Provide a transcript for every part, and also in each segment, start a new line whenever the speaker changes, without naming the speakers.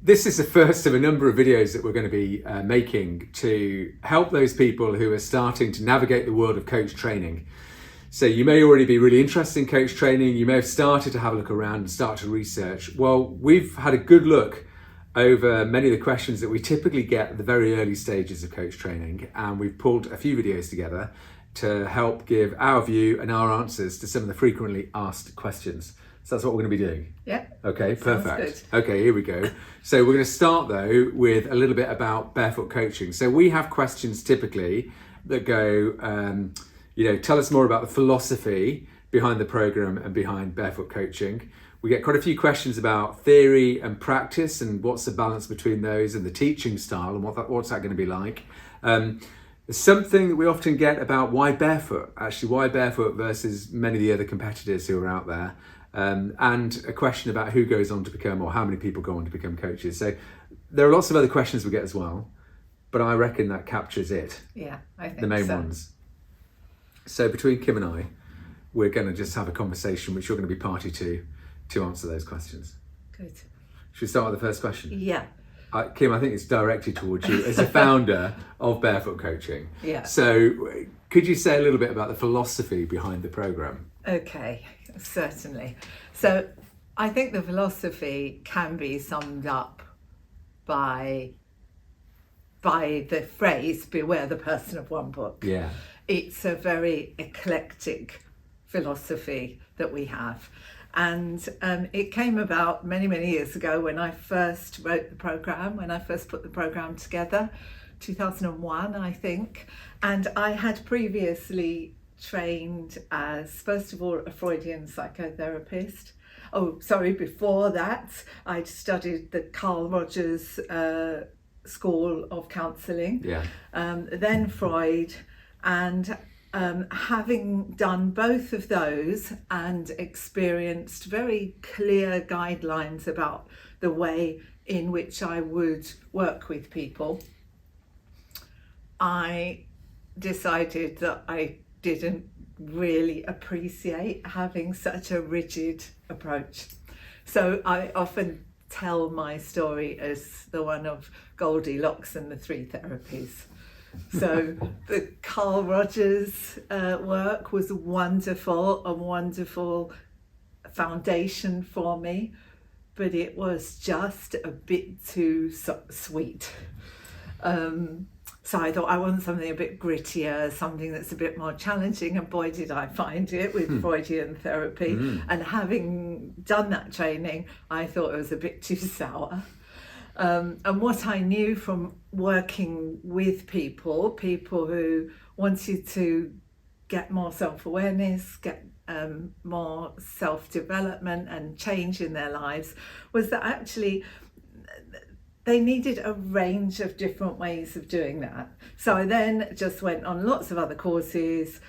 This is the first of a number of videos that we're going to be making to help those people who are starting to navigate the world of coach training. So you may already be really interested in coach training. You may have started to have a look around and start to research. Well, we've had a good look over many of the questions that we typically get at the very early stages of coach training. And we've pulled a few videos together to help give our view and our answers to some of the frequently asked questions. So that's what we're going to be doing.
Yeah.
Okay, perfect.
Sounds good.
Okay, here we go. So we're going to start though with a little bit about Barefoot coaching. So we have questions typically that go, tell us more about the philosophy behind the program and behind Barefoot coaching. We get quite a few questions about theory and practice and what's the balance between those and the teaching style and what's that going to be like. There's something that we often get about why Barefoot versus many of the other competitors who are out there. And a question about who goes on to become, or how many people go on to become coaches. So there are lots of other questions we get as well, but I reckon that captures it.
Yeah, I think
the main
so.
ones. So between Kim and I, we're going to just have a conversation which you're going to be party to answer those questions.
Good.
Should we start with the first question?
Yeah.
Kim, I think it's directed towards you as a founder of Barefoot Coaching.
Yeah.
So could you say a little bit about the philosophy behind the program?
Okay, certainly. So I think the philosophy can be summed up by the phrase, beware the person of one book.
Yeah.
It's a very eclectic philosophy that we have. And it came about many, many years ago when I first wrote the program, when I first put the program together, 2001, I think. And I had previously trained as, first of all, a Freudian psychotherapist. Before that, I'd studied the Carl Rogers School of Counselling, then Freud, and having done both of those and experienced very clear guidelines about the way in which I would work with people, I decided that I didn't really appreciate having such a rigid approach. So I often tell my story as the one of Goldilocks and the three therapies. So the Carl Rogers work was a wonderful foundation for me, but it was just a bit too sweet. So I thought I want something a bit grittier, something that's a bit more challenging, and boy did I find it with Freudian therapy. And having done that training, I thought it was a bit too sour. And what I knew from working with people who wanted to get more self-awareness, get more self-development and change in their lives, was that actually they needed a range of different ways of doing that. So I then just went on lots of other courses,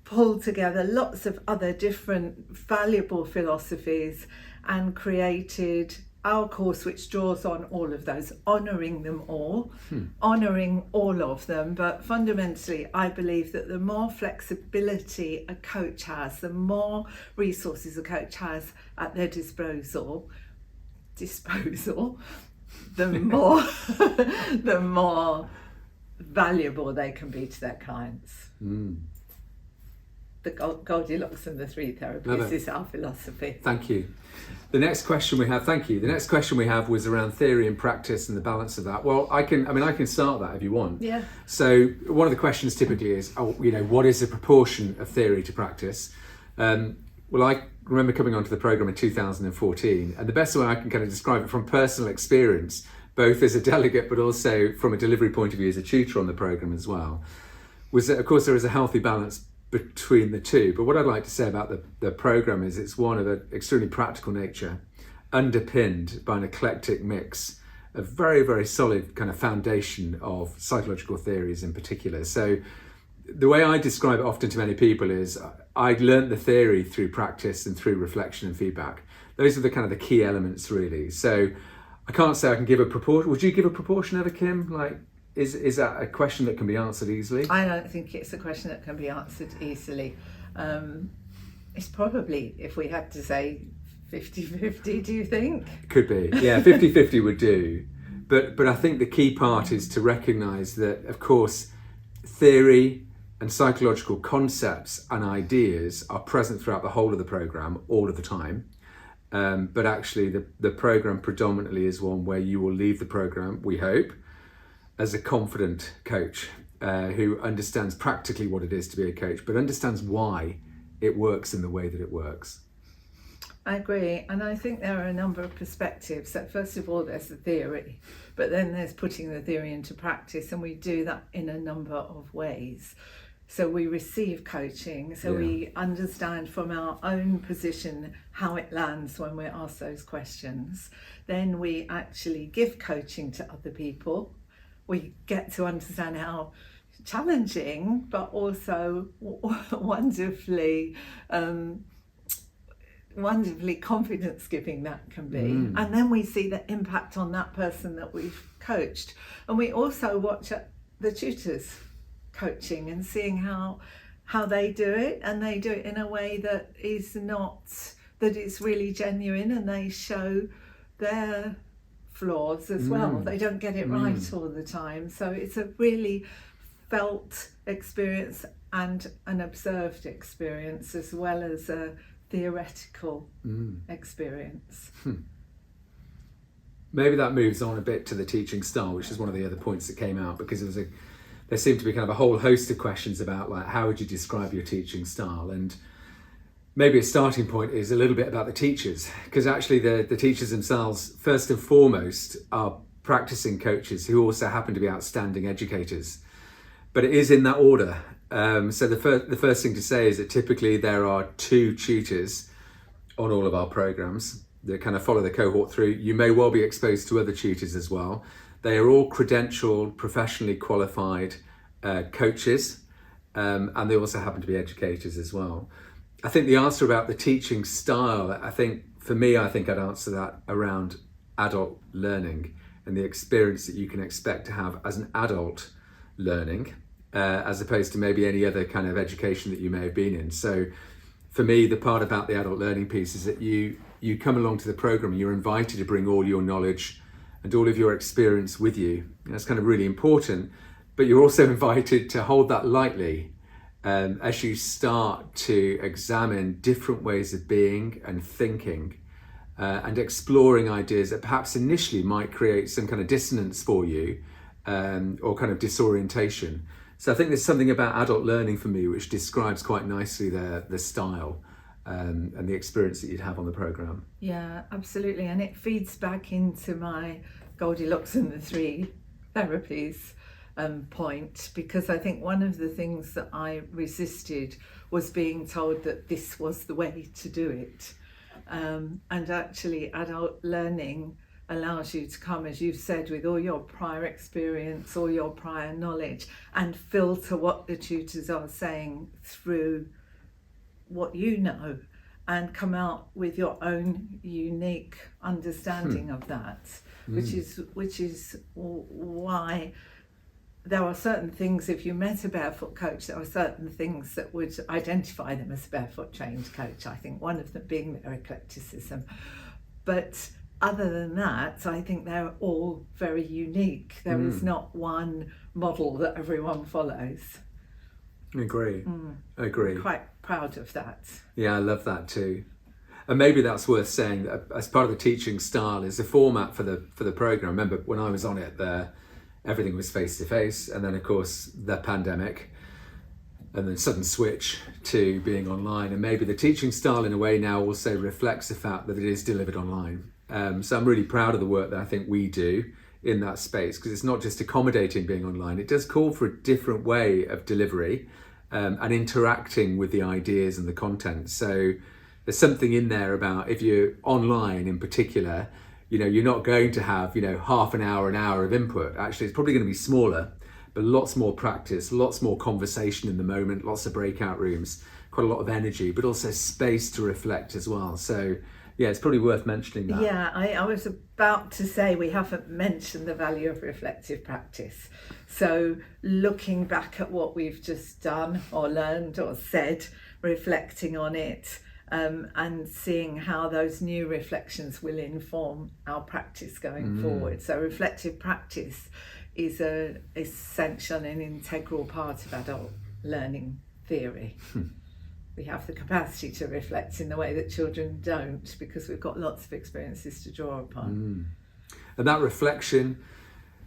pulled together lots of other different valuable philosophies, and created our course, which draws on all of those, honouring them all, honouring all of them. But fundamentally, I believe that the more flexibility a coach has, the more resources a coach has at their disposal, the more valuable they can be to their clients. The Goldilocks and the three therapies is our philosophy.
Thank you. The next question we have was around theory and practice and the balance of that. Well, I can start that if you want.
Yeah.
So one of the questions typically is, what is the proportion of theory to practice? Well, I remember coming onto the program in 2014, and the best way I can kind of describe it from personal experience, both as a delegate but also from a delivery point of view as a tutor on the program as well, was that of course there is a healthy balance between the two. But what I'd like to say about the program is it's one of an extremely practical nature, underpinned by an eclectic mix of very, very solid kind of foundation of psychological theories in particular. So the way I describe it often to many people is I learned the theory through practice and through reflection and feedback. Those are the kind of the key elements really. So I can't say I can give a proportion. Would you give a proportion ever, Kim? Like, is that a question that can be answered easily?
I don't think it's a question that can be answered easily. It's probably, if we had to say 50-50, do you think?
Could be. Yeah, 50-50 would do. But I think the key part is to recognise that, of course, theory and psychological concepts and ideas are present throughout the whole of the programme all of the time. But actually the programme predominantly is one where you will leave the programme, we hope, as a confident coach who understands practically what it is to be a coach, but understands why it works in the way that it works.
I agree, and I think there are a number of perspectives. So first of all, there's the theory, but then there's putting the theory into practice, and we do that in a number of ways. So we receive coaching, so we understand from our own position how it lands when we're asked those questions. Then we actually give coaching to other people. We get to understand how challenging, but also wonderfully confidence giving that can be. And then we see the impact on that person that we've coached. And we also watch the tutors coaching and seeing how they do it, and they do it in a way that is really genuine, and they show their flaws as well. They don't get it right all the time. So it's a really felt experience and an observed experience, as well as a theoretical experience.
Maybe that moves on a bit to the teaching style, which is one of the other points that came out, because there seemed to be kind of a whole host of questions about, like, how would you describe your teaching style? And maybe a starting point is a little bit about the teachers, because actually the teachers themselves, first and foremost, are practicing coaches who also happen to be outstanding educators. But it is in that order. So the first thing to say is that typically there are 2 tutors on all of our programs that kind of follow the cohort through. You may well be exposed to other tutors as well. They are all credentialed, professionally qualified coaches, and they also happen to be educators as well. I think the answer about the teaching style, I think I'd answer that around adult learning and the experience that you can expect to have as an adult learning, as opposed to maybe any other kind of education that you may have been in. So for me, the part about the adult learning piece is that you come along to the program, you're invited to bring all your knowledge and all of your experience with you. That's kind of really important, but you're also invited to hold that lightly as you start to examine different ways of being and thinking and exploring ideas that perhaps initially might create some kind of dissonance for you or kind of disorientation. So I think there's something about adult learning for me which describes quite nicely the style and the experience that you'd have on the programme.
Yeah, absolutely. And it feeds back into my Goldilocks and the 3 therapies point, because I think one of the things that I resisted was being told that this was the way to do it. And actually adult learning allows you to come, as you've said, with all your prior experience, all your prior knowledge, and filter what the tutors are saying through what you know, and come out with your own unique understanding of that, which is why there are certain things, if you met a barefoot coach, there are certain things that would identify them as a barefoot trained coach. I think one of them being their eclecticism. But other than that, I think they're all very unique. There is not one model that everyone follows.
I agree.
I'm quite proud of that.
Yeah, I love that too. And maybe that's worth saying that as part of the teaching style is the format for the program. Remember when I was on it, everything was face to face, and then of course the pandemic, and then sudden switch to being online. And maybe the teaching style in a way now also reflects the fact that it is delivered online. So I'm really proud of the work that I think we do in that space, because it's not just accommodating being online. It does call for a different way of delivery and interacting with the ideas and the content. So there's something in there about, if you're online in particular, you're not going to have, half an hour of input. Actually, it's probably going to be smaller, but lots more practice, lots more conversation in the moment, lots of breakout rooms, quite a lot of energy, but also space to reflect as well. So yeah, it's probably worth mentioning that.
Yeah, I was about to say we haven't mentioned the value of reflective practice. So looking back at what we've just done or learned or said, reflecting on it, and seeing how those new reflections will inform our practice going forward. So reflective practice is an essential and integral part of adult learning theory. We have the capacity to reflect in the way that children don't, because we've got lots of experiences to draw upon.
And that reflection,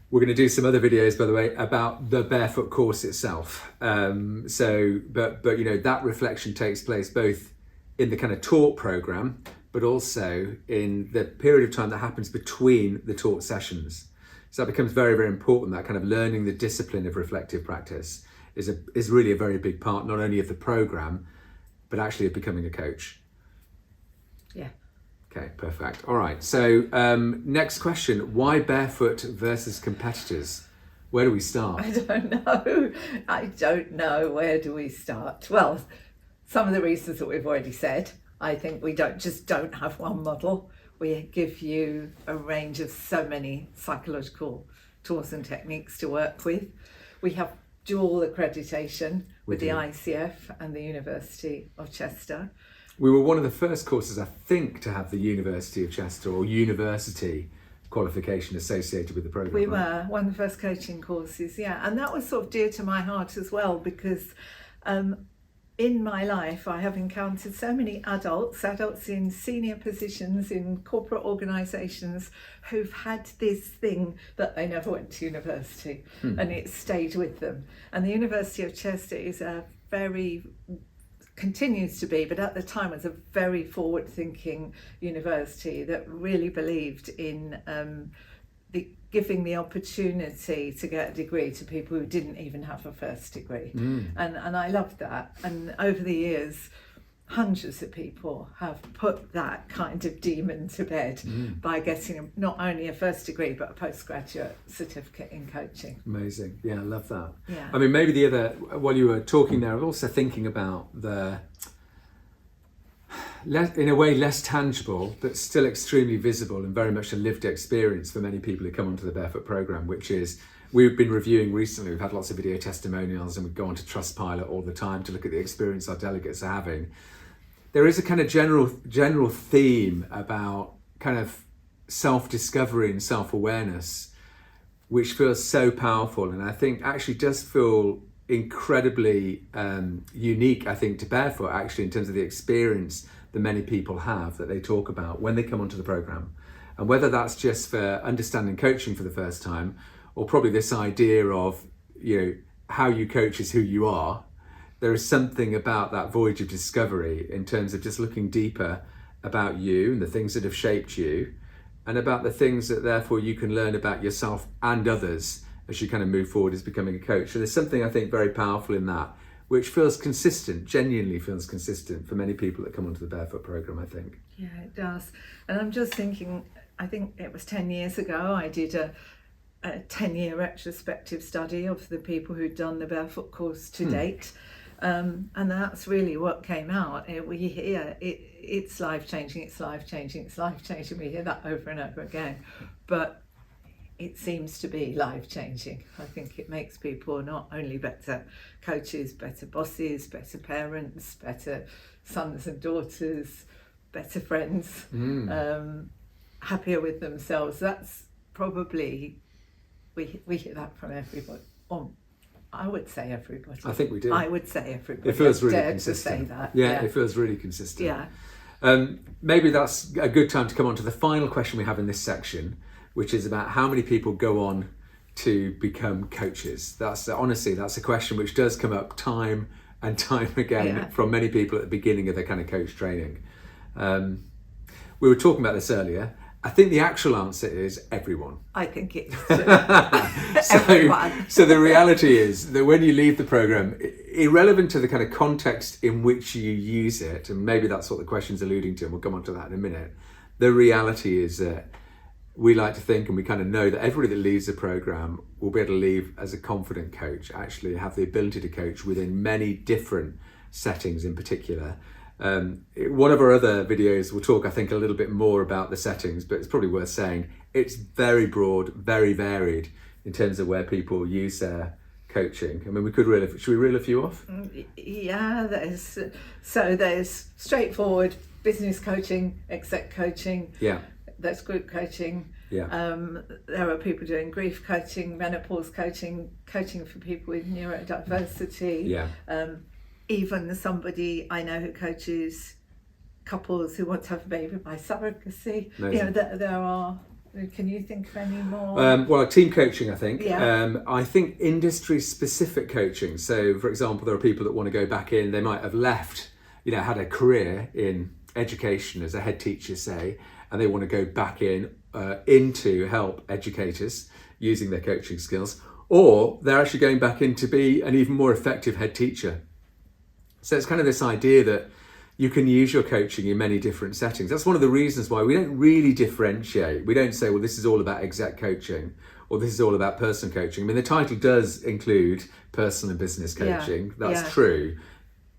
we're going to do some other videos, by the way, about the Barefoot course itself. But you know, that reflection takes place both in the kind of taught program, but also in the period of time that happens between the taught sessions. So that becomes very, very important. That kind of learning the discipline of reflective practice is really a very big part, not only of the program, but actually of becoming a coach.
Yeah.
Okay, perfect. All right. So next question, why barefoot versus competitors? Where do we start?
I don't know. Where do we start? Well, some of the reasons that we've already said. I think we don't have one model. We give you a range of so many psychological tools and techniques to work with. We have dual accreditation with the ICF and the University of Chester.
We were one of the first courses, I think, to have the University of Chester or university qualification associated with the programme.
We were one of the first coaching courses, yeah. And that was sort of dear to my heart as well, because in my life I have encountered so many adults in senior positions in corporate organisations who've had this thing that they never went to university and it stayed with them. And the University of Chester is continues to be, but at the time was a very forward-thinking university that really believed in giving the opportunity to get a degree to people who didn't even have a first degree. And I loved that. And over the years, hundreds of people have put that kind of demon to bed by getting not only a first degree, but a postgraduate certificate in coaching.
Amazing. Yeah, I love that.
Yeah.
I mean, maybe the other, while you were talking there, I was also thinking about in a way less tangible, but still extremely visible and very much a lived experience for many people who come onto the Barefoot programme, which is, we've been reviewing recently, we've had lots of video testimonials and we go on to Trustpilot all the time to look at the experience our delegates are having. There is a kind of general theme about kind of self-discovery and self-awareness, which feels so powerful, and I think actually does feel incredibly unique, I think, to Barefoot, actually, in terms of the experience that many people have that they talk about when they come onto the programme. And whether that's just for understanding coaching for the first time, or probably this idea of, you know, how you coach is who you are, there is something about that voyage of discovery in terms of just looking deeper about you and the things that have shaped you, and about the things that therefore you can learn about yourself and others as you kind of move forward as becoming a coach. So there's something I think very powerful in that, which feels consistent, genuinely feels consistent for many people that come onto the Barefoot programme, I think.
Yeah, it does. And I'm just thinking, I think it was 10 years ago, I did a 10-year retrospective study of the people who'd done the Barefoot course to date. And that's really what came out. We hear it's life-changing, it's life-changing, it's life-changing. We hear that over and over again. But it seems to be life-changing. I think it makes people not only better coaches, better bosses, better parents, better sons and daughters, better friends, happier with themselves. That's probably, we hear that from everybody. I would say everybody.
I think we do.
I would say everybody.
It feels really
dared
consistent.
to say that.
Yeah, it feels really consistent.
Yeah.
Maybe that's a good time to come on to the final question we have in this section, which is about how many people go on to become coaches. That's honestly, that's a question which does come up time and time again from many people at the beginning of their kind of coach training. We were talking about this earlier. I think the actual answer is everyone.
I think it's everyone.
So the reality is that when you leave the programme, irrelevant to the kind of context in which you use it, and maybe that's what the question's alluding to, and we'll come on to that in a minute, the reality is that we like to think, and we kind of know, that everybody that leaves the programme will be able to leave as a confident coach, actually have the ability to coach within many different settings in particular. One of our other videos will talk, I think, a little bit more about the settings, but it's probably worth saying it's very broad, very varied in terms of where people use their coaching? I mean, should we reel a few off?
Yeah, there's straightforward business coaching, exec coaching.
Yeah.
There's group coaching.
Yeah.
There are people doing grief coaching, menopause coaching, coaching for people with neurodiversity.
Yeah.
Even somebody I know who coaches couples who want to have a baby by surrogacy.
Amazing.
There are. Can you think of any more?
Well, team coaching, I think.
Yeah.
I think industry-specific coaching. So, for example, there are people that want to go back in. They might have left, had a career in education as a head teacher, say, and they want to go back in to help educators using their coaching skills, or they're actually going back in to be an even more effective head teacher. So it's kind of this idea that you can use your coaching in many different settings. That's one of the reasons why we don't really differentiate. We don't say, well, this is all about exec coaching or this is all about person coaching. I mean, the title does include personal and business coaching. That's true.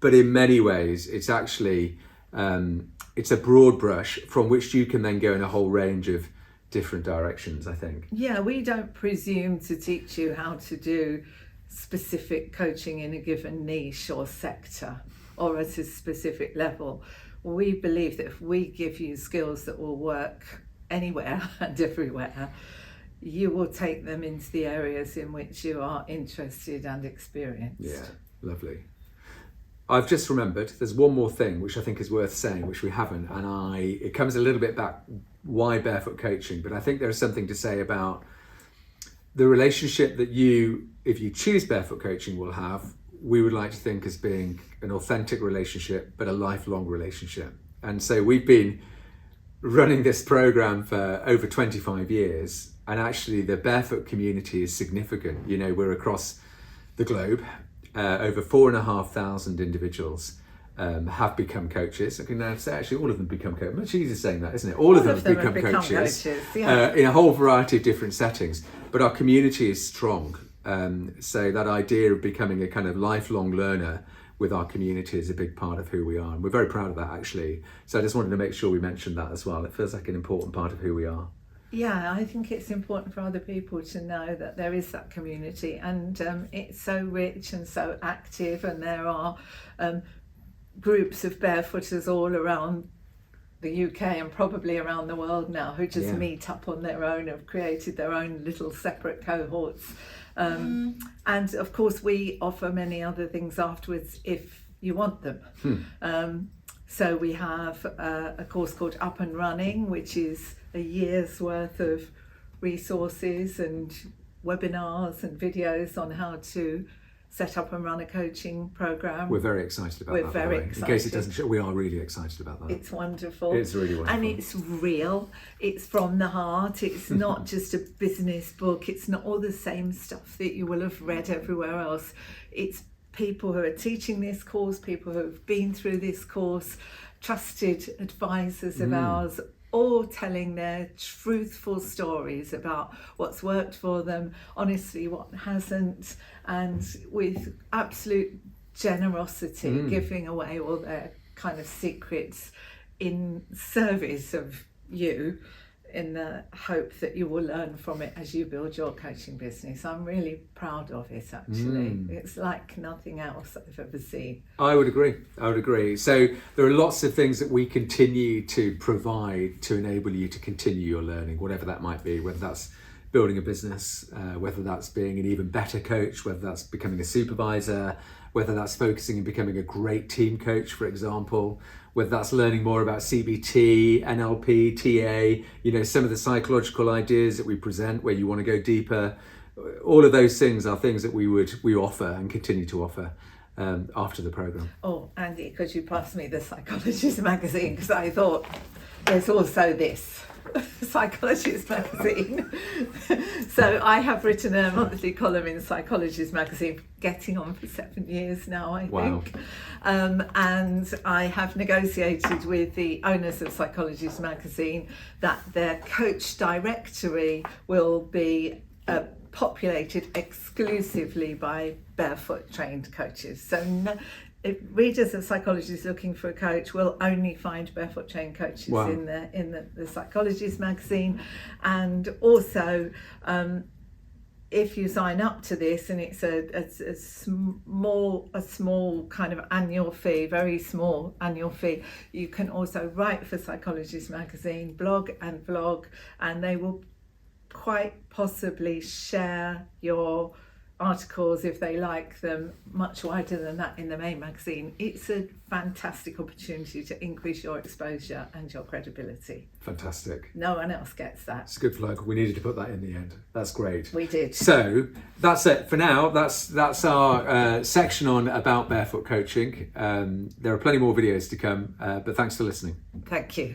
But in many ways, it's actually, it's a broad brush from which you can then go in a whole range of different directions, I think.
Yeah, we don't presume to teach you how to do specific coaching in a given niche or sector or at a specific level. We believe that if we give you skills that will work anywhere and everywhere, you will take them into the areas in which you are interested and experienced.
Yeah, lovely. I've just remembered there's one more thing which I think is worth saying, which we haven't, and it comes a little bit back why Barefoot coaching, but I think there is something to say about the relationship that you, if you choose Barefoot coaching, will have. We would like to think as being an authentic relationship, but a lifelong relationship. And so we've been running this program for over 25 years, and actually the Barefoot community is significant. We're across the globe. Over 4,500 individuals have become coaches. I can now say actually all of them become coaches. Much easier saying that, isn't it? All of them have become coaches in a whole variety of different settings. But our community is strong. So that idea of becoming a kind of lifelong learner with our community is a big part of who we are. And we're very proud of that, actually. So I just wanted to make sure we mentioned that as well. It feels like an important part of who we are.
Yeah, I think it's important for other people to know that there is that community, and it's so rich and so active, and there are groups of barefooters all around the UK and probably around the world now who just meet up on their own, have created their own little separate cohorts. And of course we offer many other things afterwards if you want them. So we have a course called Up and Running, which is a year's worth of resources and webinars and videos on how to set up and run a coaching program.
We're very excited about that.
We're very excited.
In case it doesn't show, we are really excited about that.
It's wonderful.
It's really wonderful.
And it's real. It's from the heart. It's not just a business book. It's not all the same stuff that you will have read everywhere else. It's people who are teaching this course, people who have been through this course, trusted advisors of ours, all telling their truthful stories about what's worked for them, honestly what hasn't, and with absolute generosity giving away all their kind of secrets in service of you, in the hope that you will learn from it as you build your coaching business. I'm really proud of it, actually. It's like nothing else I've ever seen.
I would agree. So there are lots of things that we continue to provide to enable you to continue your learning, whatever that might be, whether that's building a business, whether that's being an even better coach, whether that's becoming a supervisor, whether that's focusing and becoming a great team coach, for example, whether that's learning more about CBT, NLP, TA, some of the psychological ideas that we present where you want to go deeper. All of those things are things that we offer and continue to offer after the program.
Oh, Andy, could you pass me the Psychologist magazine? Because I thought there's also this Psychologist magazine. So I have written a monthly column in Psychologist magazine, getting on for 7 years now, I think. And I have negotiated with the owners of Psychologist magazine that their coach directory will be populated exclusively by barefoot trained coaches. So if readers of Psychologist looking for a coach will only find barefoot trained coaches in the Psychologist magazine. And also if you sign up to this, and it's a small kind of annual fee, very small annual fee, you can also write for Psychologist Magazine, blog and vlog, and they will quite possibly share your articles if they like them much wider than that in the main magazine. It's a fantastic opportunity to increase your exposure and your credibility.
Fantastic.
No one else gets that.
It's a good plug. We needed to put that in the end. That's great.
We did.
So that's it for now. That's our section on about barefoot coaching. There are plenty more videos to come, but thanks for listening.
Thank you.